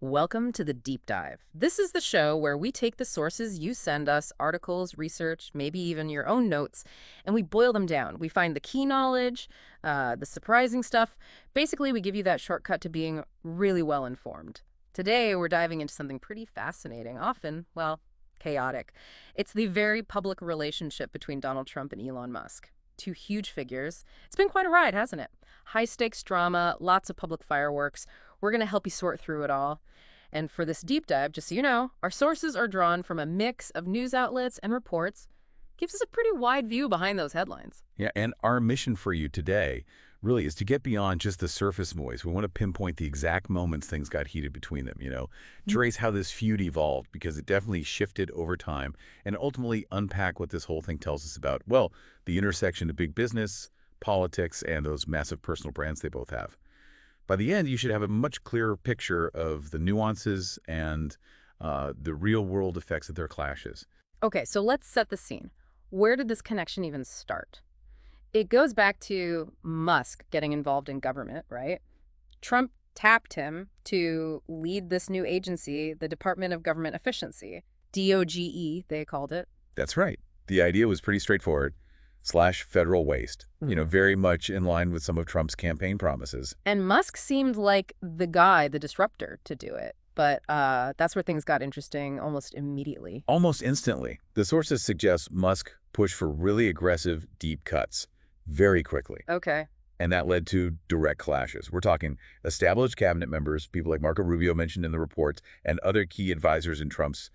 Welcome to the Deep Dive. This is the show where we take the sources you send us, articles, research, maybe even your own notes, and we boil them down. We find the key knowledge, the surprising stuff. Basically, we give you that shortcut to being really well informed. Today, we're diving into something pretty fascinating, often, well, chaotic. It's the very public relationship between Donald Trump and Elon Musk. Two huge figures. It's been quite a ride, hasn't it? High stakes drama, lots of public fireworks. We're going to help you sort through it all. And for this deep dive, just so you know, our sources are drawn from a mix of news outlets and reports. Gives us a pretty wide view behind those headlines. Yeah, and our mission for you today really is to get beyond just the surface noise. We want to pinpoint the exact moments things got heated between them, trace how this feud evolved because it definitely shifted over time, and ultimately unpack what this whole thing tells us about, well, the intersection of big business, politics, and those massive personal brands they both have. By the end, you should have a much clearer picture of the nuances and the real-world effects of their clashes. Okay, so let's set the scene. Where did this connection even start? It goes back to Musk getting involved in government, right? Trump tapped him to lead this new agency, the Department of Government Efficiency. DOGE, they called it. That's right. The idea was pretty straightforward. Slash federal waste, very much in line with some of Trump's campaign promises. And Musk seemed like the guy, the disruptor, to do it. But that's where things got interesting almost immediately. Almost instantly. The sources suggest Musk pushed for really aggressive, deep cuts very quickly. Okay. And that led to direct clashes. We're talking established cabinet members, people like Marco Rubio mentioned in the reports, and other key advisors in Trump's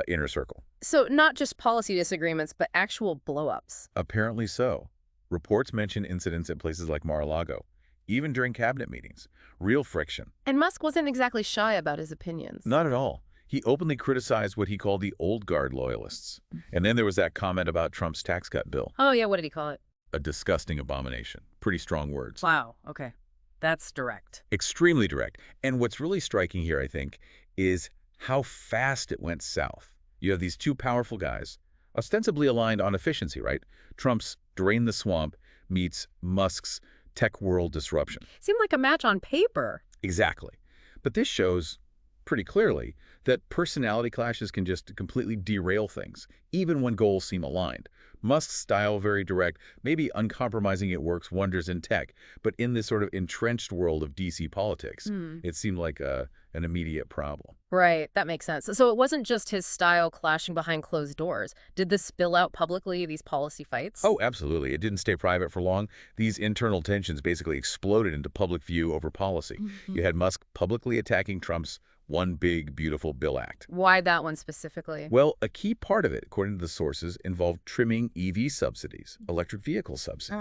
inner circle. So not just policy disagreements, but actual blow-ups. Apparently so. Reports mention incidents at places like Mar-a-Lago, even during cabinet meetings. Real friction. And Musk wasn't exactly shy about his opinions. Not at all. He openly criticized what he called the old guard loyalists. And then there was that comment about Trump's tax cut bill. Oh, yeah, what did he call it? A disgusting abomination. Pretty strong words. Wow, okay. That's direct. Extremely direct. And what's really striking here, I think, is how fast it went south. You have these two powerful guys, ostensibly aligned on efficiency, right? Trump's drain the swamp meets Musk's tech world disruption. Seemed like a match on paper. Exactly. But this shows pretty clearly that personality clashes can just completely derail things, even when goals seem aligned. Musk's style, very direct, maybe uncompromising, it works wonders in tech, but in this sort of entrenched world of DC politics, it seemed like an immediate problem. Right, that makes sense. So it wasn't just his style clashing behind closed doors. Did this spill out publicly, these policy fights? Oh, absolutely. It didn't stay private for long. These internal tensions basically exploded into public view over policy. You had Musk publicly attacking Trump's One Big Beautiful Bill Act. Why that one specifically? Well, a key part of it, according to the sources, involved trimming EV subsidies, electric vehicle subsidies.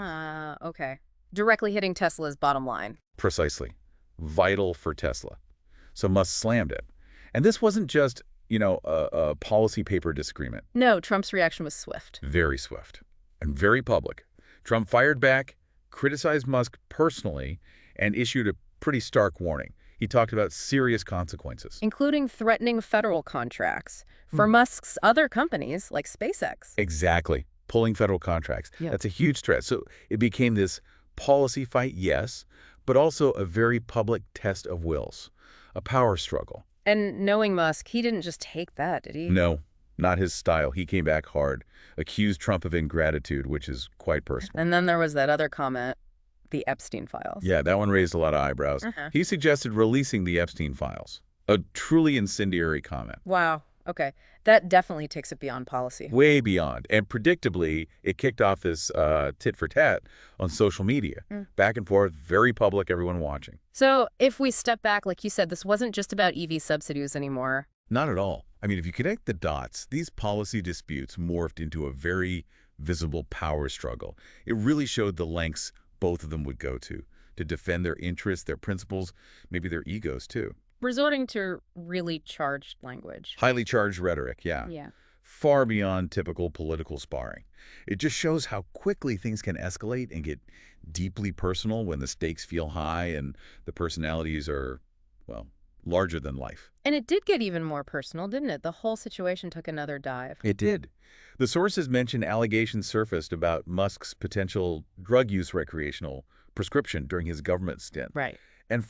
Okay. Directly hitting Tesla's bottom line. Precisely. Vital for Tesla. So Musk slammed it. And this wasn't just, a policy paper disagreement. No, Trump's reaction was swift. Very swift. And very public. Trump fired back, criticized Musk personally, and issued a pretty stark warning. He talked about serious consequences. Including threatening federal contracts for Musk's other companies like SpaceX. Exactly. Pulling federal contracts. Yeah. That's a huge threat. So it became this policy fight, yes, but also a very public test of wills, a power struggle. And knowing Musk, he didn't just take that, did he? No, not his style. He came back hard, accused Trump of ingratitude, which is quite personal. And then there was that other comment, the Epstein files. Yeah, that one raised a lot of eyebrows. He suggested releasing the Epstein files, a truly incendiary comment. Wow. Okay. That definitely takes it beyond policy. Way beyond. And predictably, it kicked off this tit for tat on social media. Back and forth, very public, everyone watching. So if we step back, like you said, this wasn't just about EV subsidies anymore. Not at all. I mean, if you connect the dots, these policy disputes morphed into a very visible power struggle. It really showed the lengths both of them would go to defend their interests, their principles, maybe their egos too. Resorting to really charged language. Highly charged rhetoric, yeah. Yeah. Far beyond typical political sparring. It just shows how quickly things can escalate and get deeply personal when the stakes feel high and the personalities are, well, larger than life. And it did get even more personal, didn't it? The whole situation took another dive. It did. The sources mentioned allegations surfaced about Musk's potential drug use recreational prescription during his government stint. Right.